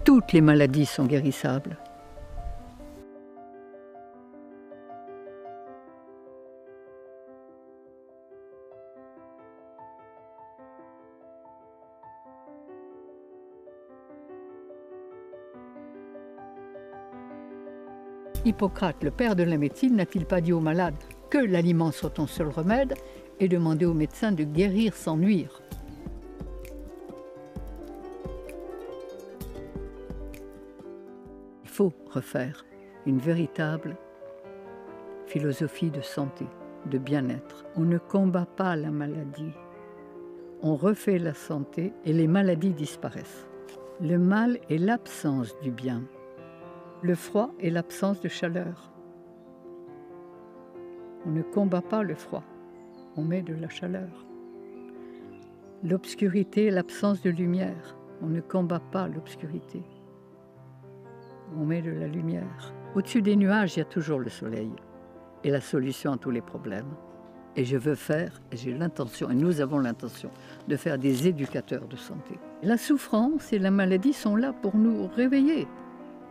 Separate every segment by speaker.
Speaker 1: toutes les maladies sont guérissables. Hippocrate, le père de la médecine, n'a-t-il pas dit aux malades que l'aliment soit ton seul remède et demandé aux médecins de guérir sans nuire? Il faut refaire une véritable philosophie de santé, de bien-être. On ne combat pas la maladie, on refait la santé et les maladies disparaissent. Le mal est l'absence du bien. Le froid est l'absence de chaleur. On ne combat pas le froid, on met de la chaleur. L'obscurité est l'absence de lumière. On ne combat pas l'obscurité, on met de la lumière. Au-dessus des nuages, il y a toujours le soleil et la solution à tous les problèmes. Et je veux faire, et j'ai l'intention, et nous avons l'intention, de faire des éducateurs de santé. La souffrance et la maladie sont là pour nous réveiller.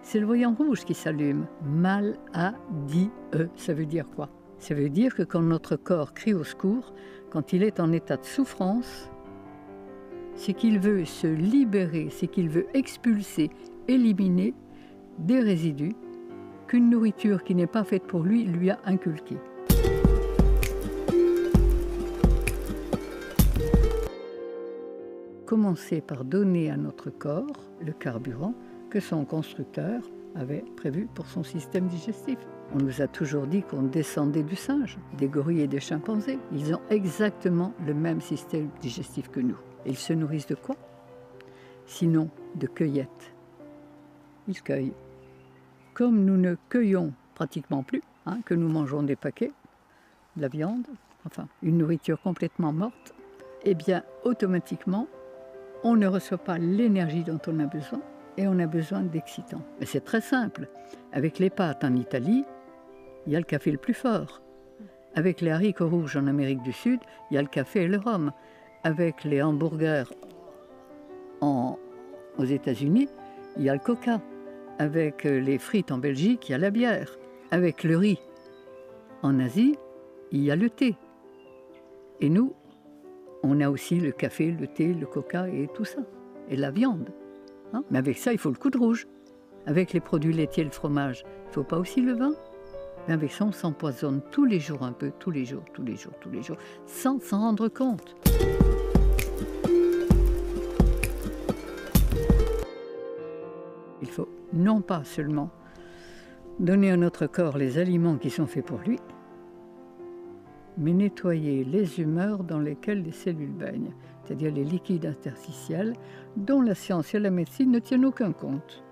Speaker 1: C'est le voyant rouge qui s'allume. Maladie, ça veut dire quoi? Ça veut dire que quand notre corps crie au secours, quand il est en état de souffrance, c'est qu'il veut se libérer, c'est qu'il veut expulser, éliminer des résidus qu'une nourriture qui n'est pas faite pour lui lui a inculqués. Commencer par donner à notre corps le carburant que son constructeur avait prévu pour son système digestif. On nous a toujours dit qu'on descendait du singe, des gorilles et des chimpanzés. Ils ont exactement le même système digestif que nous. Et ils se nourrissent de quoi? Sinon de cueillettes. Ils cueillent. Comme nous ne cueillons pratiquement plus, que nous mangeons des paquets, de la viande, enfin une nourriture complètement morte, eh bien automatiquement, on ne reçoit pas l'énergie dont on a besoin. Et on a besoin d'excitants. Mais c'est très simple. Avec les pâtes en Italie, il y a le café le plus fort. Avec les haricots rouges en Amérique du Sud, il y a le café et le rhum. Avec les hamburgers aux États-Unis, il y a le coca. Avec les frites en Belgique, il y a la bière. Avec le riz en Asie, il y a le thé. Et nous, on a aussi le café, le thé, le coca et tout ça. Et la viande. Mais avec ça, il faut le coup de rouge. Avec les produits laitiers et le fromage, il ne faut pas aussi le vin. Mais avec ça, on s'empoisonne tous les jours un peu, tous les jours, sans s'en rendre compte. Il faut non pas seulement donner à notre corps les aliments qui sont faits pour lui, mais nettoyer les humeurs dans lesquelles les cellules baignent, c'est-à-dire les liquides interstitiels dont la science et la médecine ne tiennent aucun compte.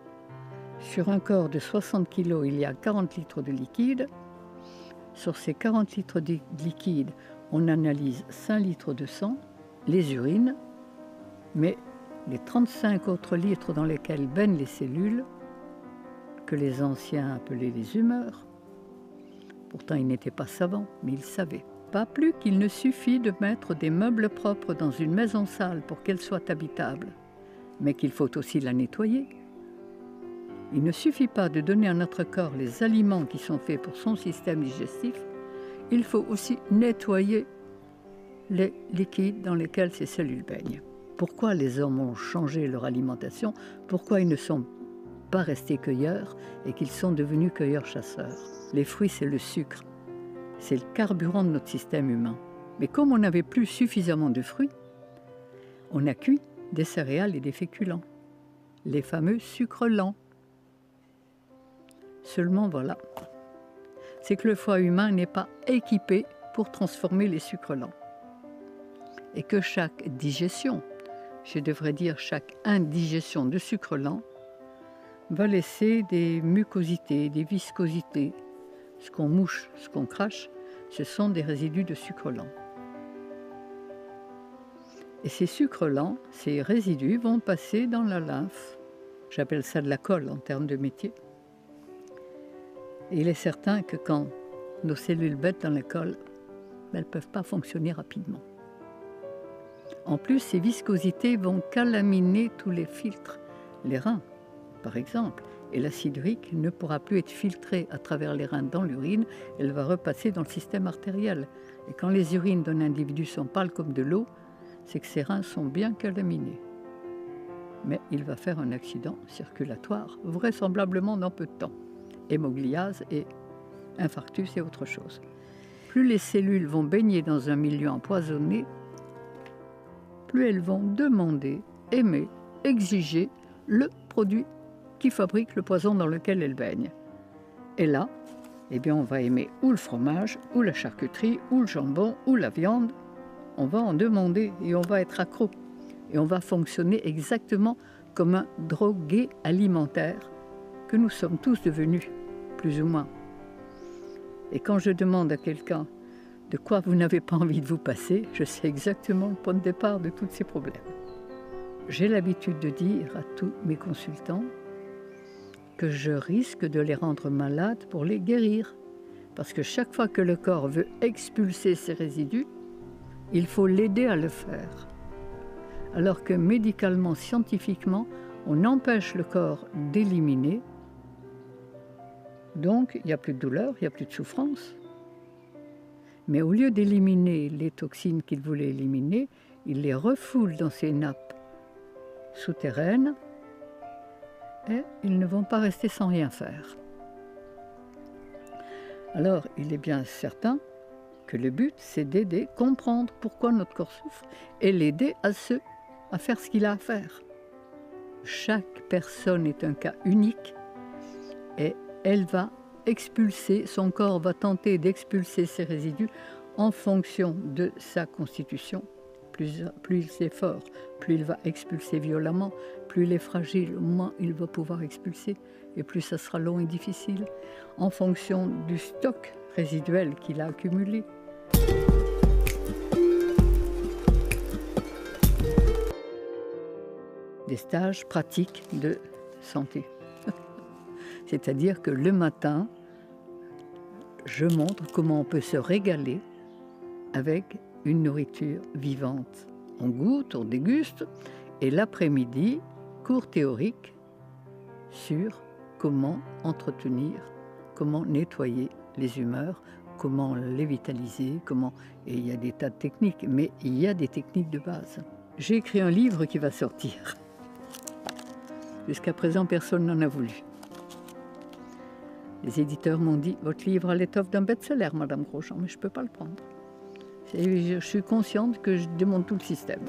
Speaker 1: Sur un corps de 60 kg, il y a 40 litres de liquide. Sur ces 40 litres de liquide, on analyse 5 litres de sang, les urines, mais les 35 autres litres dans lesquels baignent les cellules, que les anciens appelaient les humeurs, pourtant ils n'étaient pas savants, mais ils savaient. Pas plus qu'il ne suffit de mettre des meubles propres dans une maison sale pour qu'elle soit habitable, mais qu'il faut aussi la nettoyer. Il ne suffit pas de donner à notre corps les aliments qui sont faits pour son système digestif, il faut aussi nettoyer les liquides dans lesquels ces cellules baignent. Pourquoi les hommes ont changé leur alimentation? Pourquoi ils ne sont pas restés cueilleurs et qu'ils sont devenus cueilleurs-chasseurs? Les fruits, c'est le sucre. C'est le carburant de notre système humain. Mais comme on n'avait plus suffisamment de fruits, on a cuit des céréales et des féculents, les fameux sucres lents. Seulement voilà, c'est que le foie humain n'est pas équipé pour transformer les sucres lents. Et que chaque digestion, je devrais dire chaque indigestion de sucre lent, va laisser des mucosités, des viscosités. Ce qu'on mouche, ce qu'on crache, ce sont des résidus de sucre lent. Et ces sucres lents, ces résidus vont passer dans la lymphe. J'appelle ça de la colle en termes de métier. Et il est certain que quand nos cellules bêtes dans la colle, elles ne peuvent pas fonctionner rapidement. En plus, ces viscosités vont calaminer tous les filtres, les reins, par exemple, et l'acide urique ne pourra plus être filtré à travers les reins dans l'urine, elle va repasser dans le système artériel. Et quand les urines d'un individu sont pâles comme de l'eau, c'est que ses reins sont bien calaminés. Mais il va faire un accident circulatoire, vraisemblablement dans peu de temps. Hémogliase et infarctus et autre chose. Plus les cellules vont baigner dans un milieu empoisonné, plus elles vont demander, aimer, exiger le produit qui fabrique le poison dans lequel elles baignent. Et là, eh bien, on va aimer ou le fromage, ou la charcuterie, ou le jambon, ou la viande. On va en demander et on va être accro. Et on va fonctionner exactement comme un drogué alimentaire que nous sommes tous devenus, plus ou moins. Et quand je demande à quelqu'un de quoi vous n'avez pas envie de vous passer, je sais exactement le point de départ de tous ces problèmes. J'ai l'habitude de dire à tous mes consultants que je risque de les rendre malades pour les guérir. Parce que chaque fois que le corps veut expulser ses résidus, il faut l'aider à le faire. Alors que médicalement, scientifiquement, on empêche le corps d'éliminer. Donc, il n'y a plus de douleur, il n'y a plus de souffrance. Mais au lieu d'éliminer les toxines qu'il voulait éliminer, il les refoule dans ces nappes souterraines et ils ne vont pas rester sans rien faire. Alors, il est bien certain que le but, c'est d'aider, comprendre pourquoi notre corps souffre et l'aider à faire ce qu'il a à faire. Chaque personne est un cas unique et elle va expulser, son corps va tenter d'expulser ses résidus en fonction de sa constitution. Plus il est fort, plus il va expulser violemment, plus il est fragile, moins il va pouvoir expulser, et plus ça sera long et difficile, en fonction du stock résiduel qu'il a accumulé. Des stages pratiques de santé. C'est-à-dire que le matin, je montre comment on peut se régaler avec une nourriture vivante. On goûte, on déguste, et l'après-midi, cours théorique sur comment entretenir, comment nettoyer les humeurs, comment les vitaliser, et il y a des tas de techniques, mais il y a des techniques de base. J'ai écrit un livre qui va sortir. Jusqu'à présent, personne n'en a voulu. Les éditeurs m'ont dit « Votre livre a l'étoffe d'un best-seller, Madame Grosjean, mais je ne peux pas le prendre. » Je suis consciente que je démonte tout le système.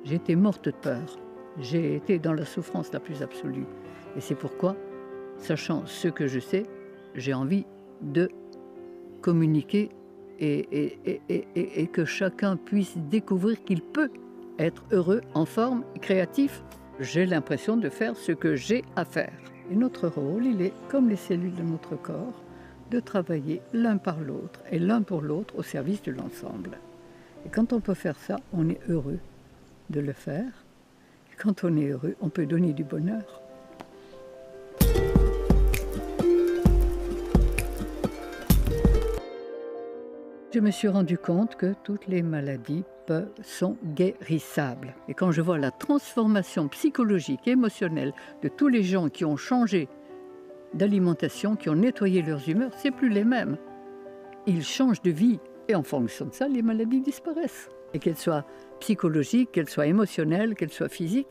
Speaker 1: J'étais morte de peur. J'ai été dans la souffrance la plus absolue. Et c'est pourquoi, sachant ce que je sais, j'ai envie de communiquer et que chacun puisse découvrir qu'il peut être heureux, en forme, créatif. J'ai l'impression de faire ce que j'ai à faire. Et notre rôle, il est, comme les cellules de notre corps, de travailler l'un par l'autre et l'un pour l'autre au service de l'ensemble. Et quand on peut faire ça, on est heureux de le faire. Et quand on est heureux, on peut donner du bonheur. Je me suis rendu compte que toutes les maladies sont guérissables. Et quand je vois la transformation psychologique et émotionnelle de tous les gens qui ont changé d'alimentation, qui ont nettoyé leurs humeurs, c'est plus les mêmes. Ils changent de vie et en fonction de ça, les maladies disparaissent. Et qu'elles soient psychologiques, qu'elles soient émotionnelles, qu'elles soient physiques.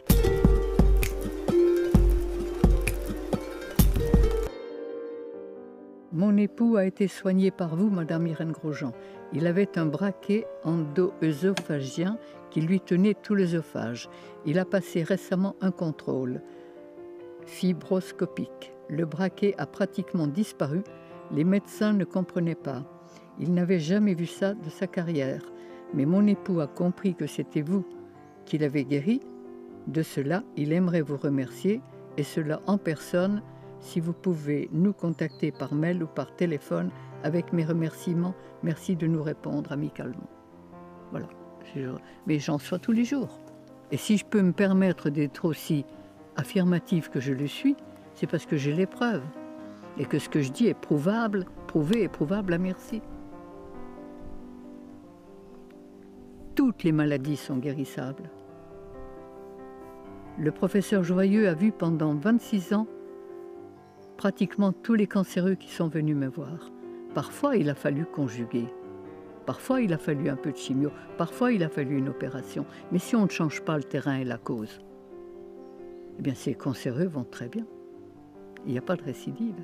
Speaker 1: Mon époux a été soigné par vous, Madame Irène Grosjean. Il avait un braquet endo-œsophagien qui lui tenait tout l'œsophage. Il a passé récemment un contrôle fibroscopique. Le braquet a pratiquement disparu. Les médecins ne comprenaient pas. Il n'avait jamais vu ça de sa carrière. Mais mon époux a compris que c'était vous qui l'avez guéri. De cela, il aimerait vous remercier, et cela en personne. Si vous pouvez nous contacter par mail ou par téléphone avec mes remerciements, merci de nous répondre amicalement. Voilà. Mais j'en sois tous les jours. Et si je peux me permettre d'être aussi affirmative que je le suis, c'est parce que j'ai les preuves. Et que ce que je dis est prouvable, prouvé et prouvable à merci. toutes les maladies sont guérissables. Le professeur Joyeux a vu pendant 26 ans pratiquement tous les cancéreux qui sont venus me voir. Parfois, il a fallu conjuguer. Parfois, il a fallu un peu de chimio. Parfois, il a fallu une opération. Mais si on ne change pas le terrain et la cause, eh bien, ces cancéreux vont très bien. Il n'y a pas de récidive.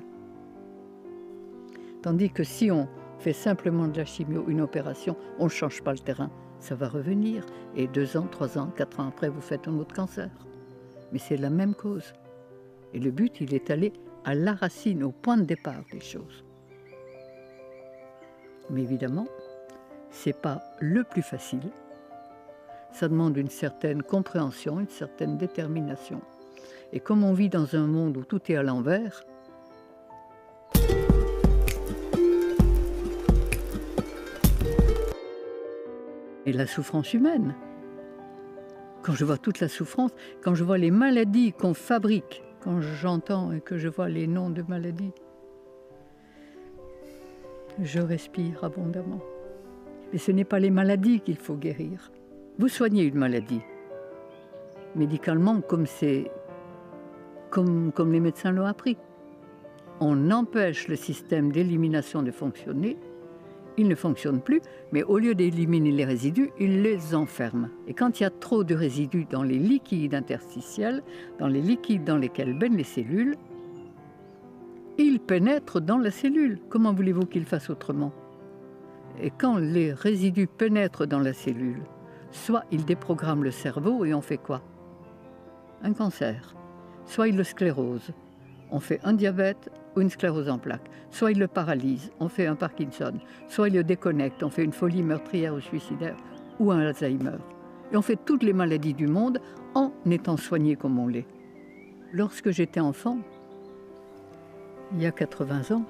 Speaker 1: Tandis que si on fait simplement de la chimio, une opération, on ne change pas le terrain, ça va revenir. Et 2 ans, 3 ans, 4 ans après, vous faites un autre cancer. Mais c'est la même cause. Et le but, il est allé à la racine, au point de départ des choses. Mais évidemment, ce n'est pas le plus facile. Ça demande une certaine compréhension, une certaine détermination. Et comme on vit dans un monde où tout est à l'envers, et la souffrance humaine, quand je vois toute la souffrance, quand je vois les maladies qu'on fabrique, quand j'entends et que je vois les noms de maladies, je respire abondamment. Et ce n'est pas les maladies qu'il faut guérir. Vous soignez une maladie, médicalement, comme les médecins l'ont appris. On empêche le système d'élimination de fonctionner, il ne fonctionne plus, mais au lieu d'éliminer les résidus, il les enferme. Et quand il y a trop de résidus dans les liquides interstitiels, dans les liquides dans lesquels baignent les cellules, ils pénètrent dans la cellule. Comment voulez-vous qu'ils fassent autrement? Et quand les résidus pénètrent dans la cellule, soit ils déprogramment le cerveau et on fait quoi? Un cancer. Soit ils le sclérosent, on fait un diabète ou une sclérose en plaques. Soit il le paralyse, on fait un Parkinson. Soit il le déconnecte, on fait une folie meurtrière ou suicidaire ou un Alzheimer. Et on fait toutes les maladies du monde en étant soigné comme on l'est. Lorsque j'étais enfant, il y a 80 ans,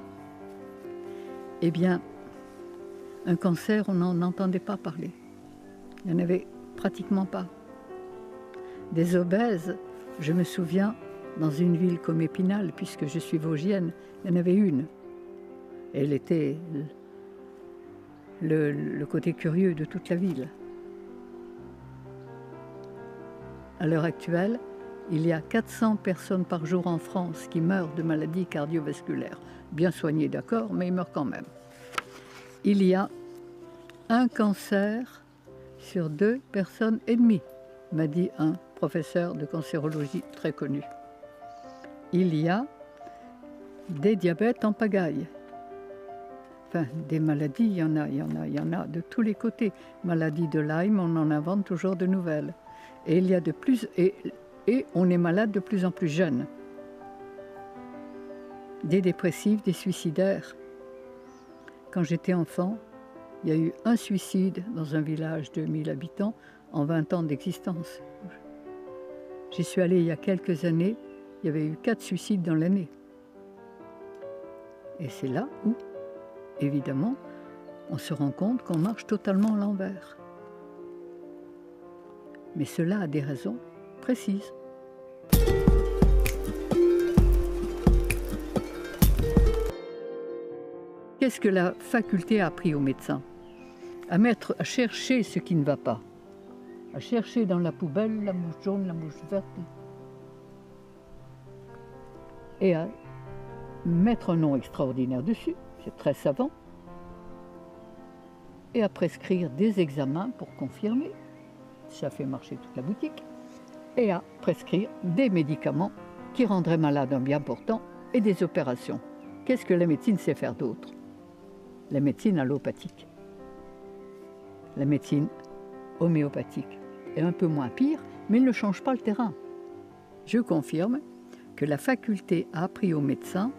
Speaker 1: eh bien, un cancer, on n'en entendait pas parler. Il n'y en avait pratiquement pas. Des obèses, je me souviens, dans une ville comme Épinal, puisque je suis vosgienne, il y en avait une. Elle était le côté curieux de toute la ville. À l'heure actuelle, il y a 400 personnes par jour en France qui meurent de maladies cardiovasculaires. Bien soignées, d'accord, mais ils meurent quand même. Il y a un cancer sur 2 personnes et demie, m'a dit un professeur de cancérologie très connu. Il y a des diabètes en pagaille. Enfin, des maladies, il y en a de tous les côtés. Maladie de Lyme, on en invente toujours de nouvelles. Et il y a de plus, et on est malade de plus en plus jeune. Des dépressifs, des suicidaires. Quand j'étais enfant, il y a eu un suicide dans un village de 1000 habitants en 20 ans d'existence. J'y suis allée il y a quelques années. Il y avait eu 4 suicides dans l'année. Et c'est là où, évidemment, on se rend compte qu'on marche totalement à l'envers. Mais cela a des raisons précises. Qu'est-ce que la faculté a appris aux médecins? À chercher ce qui ne va pas. À chercher dans la poubelle la mouche jaune, la mouche verte. Et à mettre un nom extraordinaire dessus, c'est très savant, et à prescrire des examens pour confirmer, ça fait marcher toute la boutique, et à prescrire des médicaments qui rendraient malade un bien portant et des opérations. Qu'est-ce que la médecine sait faire d'autre? La médecine allopathique. La médecine homéopathique est un peu moins pire, mais elle ne change pas le terrain. Je confirme que la faculté a appris aux médecins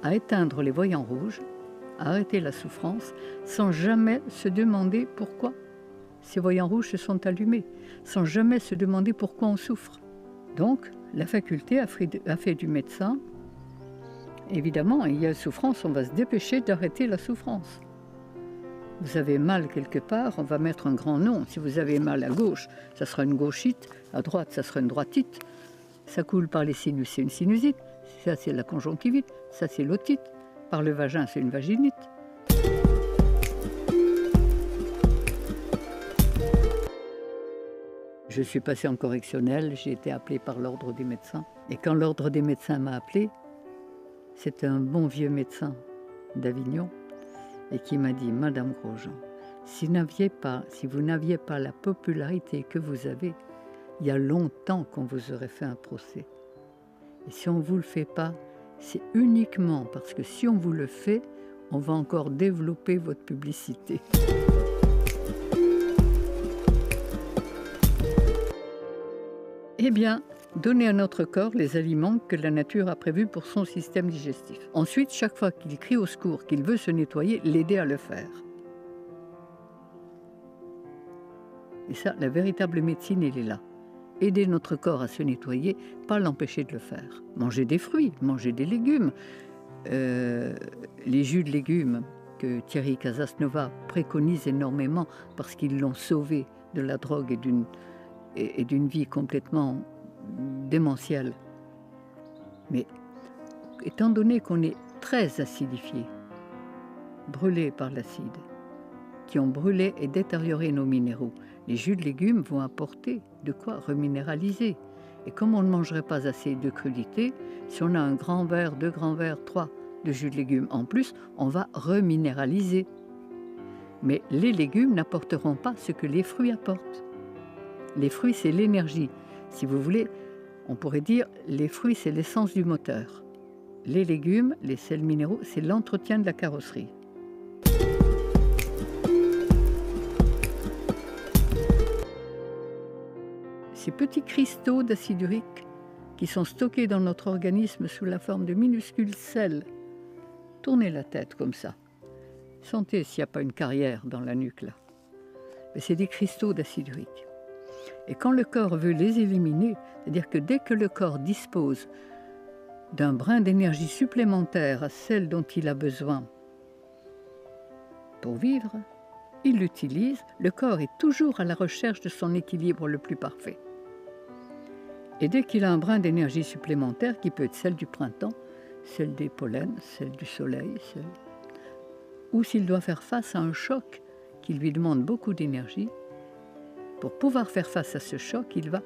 Speaker 1: à éteindre les voyants rouges, à arrêter la souffrance, sans jamais se demander pourquoi ces voyants rouges se sont allumés, sans jamais se demander pourquoi on souffre. Donc, la faculté a fait du médecin, évidemment, il y a souffrance, on va se dépêcher d'arrêter la souffrance. Vous avez mal quelque part, on va mettre un grand nom. Si vous avez mal à gauche, ça sera une gauchite, à droite, ça sera une droitite. Ça coule par les sinus, c'est une sinusite. Ça, c'est la conjonctivite. Ça, c'est l'otite. Par le vagin, c'est une vaginite. Je suis passée en correctionnel, j'ai été appelée par l'ordre des médecins. Et quand l'ordre des médecins m'a appelée, c'était un bon vieux médecin d'Avignon et qui m'a dit « Madame Grosjean, si vous n'aviez pas la popularité que vous avez, il y a longtemps qu'on vous aurait fait un procès. Et si on ne vous le fait pas, c'est uniquement parce que si on vous le fait, on va encore développer votre publicité. » Eh bien, donner à notre corps les aliments que la nature a prévus pour son système digestif. Ensuite, chaque fois qu'il crie au secours, qu'il veut se nettoyer, l'aider à le faire. Et ça, la véritable médecine, elle est là. Aider notre corps à se nettoyer, pas l'empêcher de le faire. Manger des fruits, manger des légumes. Les jus de légumes que Thierry Casasnova préconise énormément parce qu'ils l'ont sauvé de la drogue et d'une vie complètement démentielle. Mais étant donné qu'on est très acidifié, brûlé par l'acide, qui ont brûlé et détérioré nos minéraux, les jus de légumes vont apporter de quoi reminéraliser. Et comme on ne mangerait pas assez de crudités, si on a un grand verre, 2 grands verres, 3 de jus de légumes en plus, on va reminéraliser. Mais les légumes n'apporteront pas ce que les fruits apportent. Les fruits, c'est l'énergie. Si vous voulez, on pourrait dire les fruits, c'est l'essence du moteur. Les légumes, les sels minéraux, c'est l'entretien de la carrosserie. Ces petits cristaux d'acide urique qui sont stockés dans notre organisme sous la forme de minuscules sels. Tournez la tête comme ça. Sentez s'il n'y a pas une carrière dans la nuque là. Mais c'est des cristaux d'acide urique. Et quand le corps veut les éliminer, c'est-à-dire que dès que le corps dispose d'un brin d'énergie supplémentaire à celle dont il a besoin pour vivre, il l'utilise. Le corps est toujours à la recherche de son équilibre le plus parfait. Et dès qu'il a un brin d'énergie supplémentaire, qui peut être celle du printemps, celle des pollens, celle du soleil, ou s'il doit faire face à un choc qui lui demande beaucoup d'énergie, pour pouvoir faire face à ce choc, il va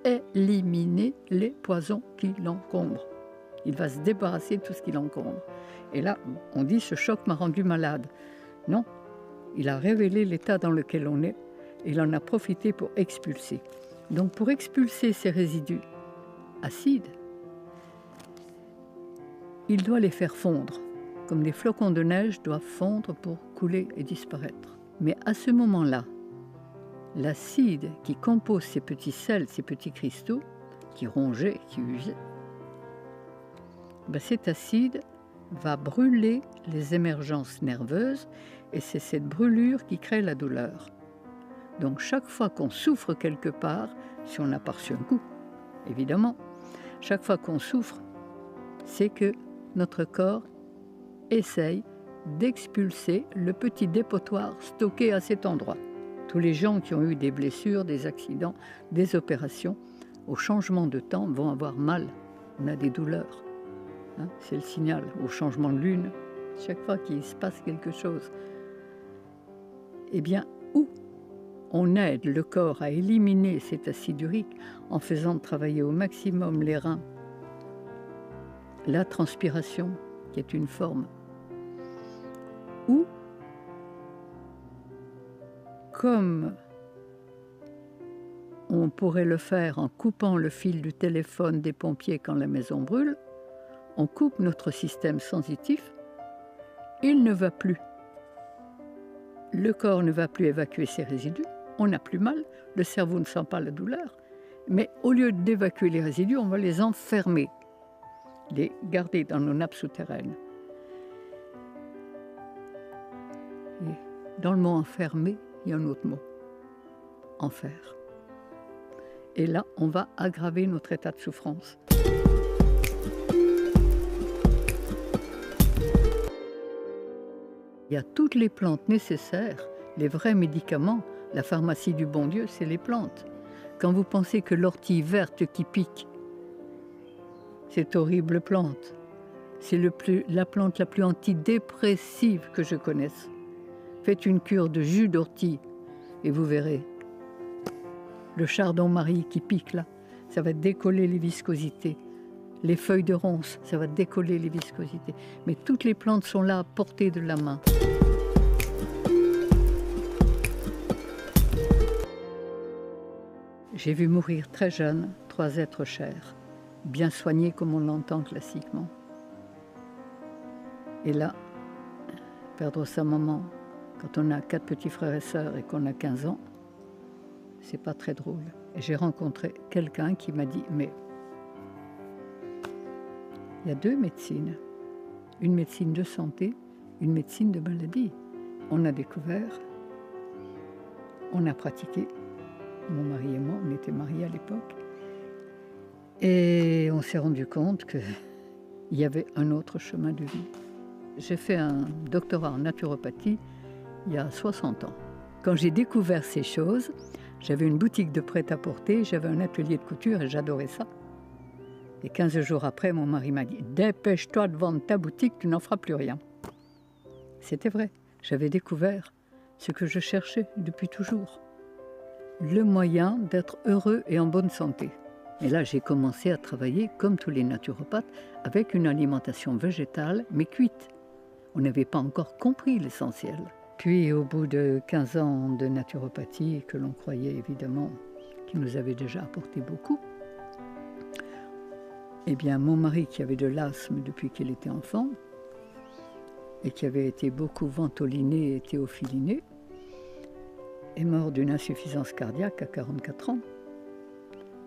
Speaker 1: éliminer les poisons qui l'encombrent. Il va se débarrasser de tout ce qui l'encombre. Et là, on dit « ce choc m'a rendu malade ». Non, il a révélé l'état dans lequel on est et il en a profité pour expulser. Donc pour expulser ces résidus acides, il doit les faire fondre, comme des flocons de neige doivent fondre pour couler et disparaître. Mais à ce moment-là, l'acide qui compose ces petits sels, ces petits cristaux, qui rongeaient, qui usaient, cet acide va brûler les émergences nerveuses et c'est cette brûlure qui crée la douleur. Donc chaque fois qu'on souffre quelque part, si on n'a pas reçu un coup, évidemment, chaque fois qu'on souffre, c'est que notre corps essaye d'expulser le petit dépotoir stocké à cet endroit. Tous les gens qui ont eu des blessures, des accidents, des opérations, au changement de temps, vont avoir mal. On a des douleurs. C'est le signal au changement de lune. Chaque fois qu'il se passe quelque chose, eh bien, où on aide le corps à éliminer cet acide urique en faisant travailler au maximum les reins, la transpiration, qui est une forme, ou comme on pourrait le faire en coupant le fil du téléphone des pompiers quand la maison brûle, on coupe notre système sensitif, il ne va plus. Le corps ne va plus évacuer ses résidus, on n'a plus mal, le cerveau ne sent pas la douleur, mais au lieu d'évacuer les résidus, on va les enfermer, les garder dans nos nappes souterraines. Et dans le mot enfermer, il y a un autre mot, enfer. Et là, on va aggraver notre état de souffrance. Il y a toutes les plantes nécessaires, les vrais médicaments. La pharmacie du bon Dieu, c'est les plantes. Quand vous pensez que l'ortie verte qui pique, cette horrible plante, c'est la plante la plus antidépressive que je connaisse. Faites une cure de jus d'ortie et vous verrez. Le chardon-marie qui pique là, ça va décoller les viscosités. Les feuilles de ronce, ça va décoller les viscosités. Mais toutes les plantes sont là à portée de la main. J'ai vu mourir très jeune 3 êtres chers, bien soignés comme on l'entend classiquement. Et là, perdre sa maman quand on a 4 petits frères et sœurs et qu'on a 15 ans, c'est pas très drôle. Et j'ai rencontré quelqu'un qui m'a dit, mais il y a 2 médecines, une médecine de santé, une médecine de maladie. On a découvert, on a pratiqué, mon mari et moi, on était mariés à l'époque, et on s'est rendu compte qu'il y avait un autre chemin de vie. J'ai fait un doctorat en naturopathie il y a 60 ans. Quand j'ai découvert ces choses, j'avais une boutique de prêt-à-porter, j'avais un atelier de couture et j'adorais ça. Et 15 jours après, mon mari m'a dit « Dépêche-toi de vendre ta boutique, tu n'en feras plus rien ». C'était vrai, j'avais découvert ce que je cherchais depuis toujours. Le moyen d'être heureux et en bonne santé. Et là, j'ai commencé à travailler, comme tous les naturopathes, avec une alimentation végétale, mais cuite. On n'avait pas encore compris l'essentiel. Puis, au bout de 15 ans de naturopathie, que l'on croyait évidemment qui nous avait déjà apporté beaucoup, eh bien, mon mari, qui avait de l'asthme depuis qu'il était enfant, et qui avait été beaucoup ventoliné et théophiliné, est mort d'une insuffisance cardiaque à 44 ans.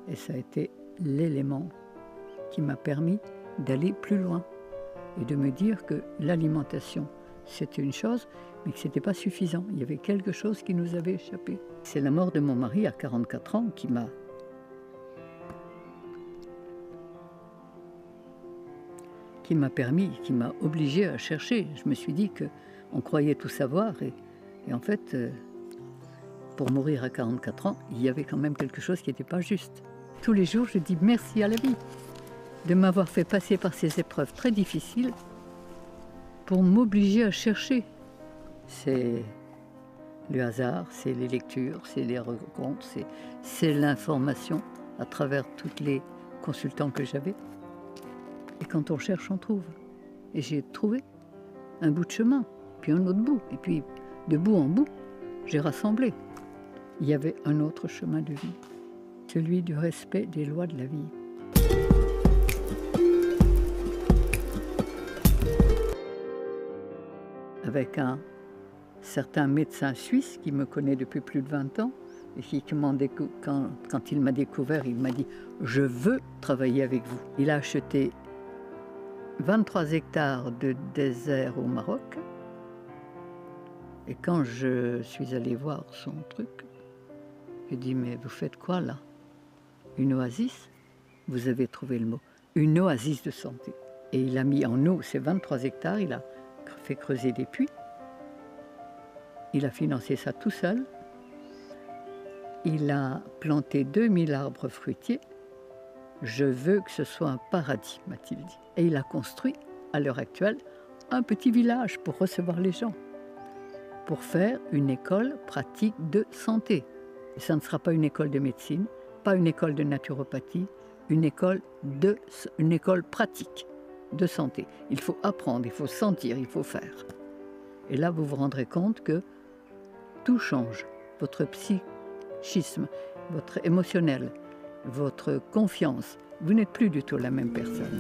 Speaker 1: Et ça a été l'élément qui m'a permis d'aller plus loin et de me dire que l'alimentation, c'était une chose, mais que ce n'était pas suffisant. Il y avait quelque chose qui nous avait échappé. C'est la mort de mon mari à 44 ans qui m'a permis, qui m'a obligé à chercher. Je me suis dit qu'on croyait tout savoir et en fait, pour mourir à 44 ans, il y avait quand même quelque chose qui n'était pas juste. Tous les jours, je dis merci à la vie de m'avoir fait passer par ces épreuves très difficiles pour m'obliger à chercher. C'est le hasard, c'est les lectures, c'est les rencontres, c'est l'information à travers tous les consultants que j'avais. Et quand on cherche, on trouve. Et j'ai trouvé un bout de chemin, puis un autre bout. Et puis, de bout en bout, j'ai rassemblé. Il y avait un autre chemin de vie, celui du respect des lois de la vie. Avec un certain médecin suisse qui me connaît depuis plus de 20 ans, et qui, quand il m'a découvert, il m'a dit « Je veux travailler avec vous ». Il a acheté 23 hectares de désert au Maroc. Et quand je suis allée voir son truc, j'ai dit « Mais vous faites quoi là? Une oasis ?» Vous avez trouvé le mot. Une oasis de santé. Et il a mis en eau ces 23 hectares, il a fait creuser des puits. Il a financé ça tout seul. Il a planté 2000 arbres fruitiers. Je veux que ce soit un paradis, m'a-t-il dit. Et il a construit, à l'heure actuelle, un petit village pour recevoir les gens, pour faire une école pratique de santé. Et ça ne sera pas une école de médecine, pas une école de naturopathie, une école pratique de santé. Il faut apprendre, il faut sentir, il faut faire. Et là, vous vous rendrez compte que tout change. Votre psychisme, votre émotionnel, votre confiance. Vous n'êtes plus du tout la même personne.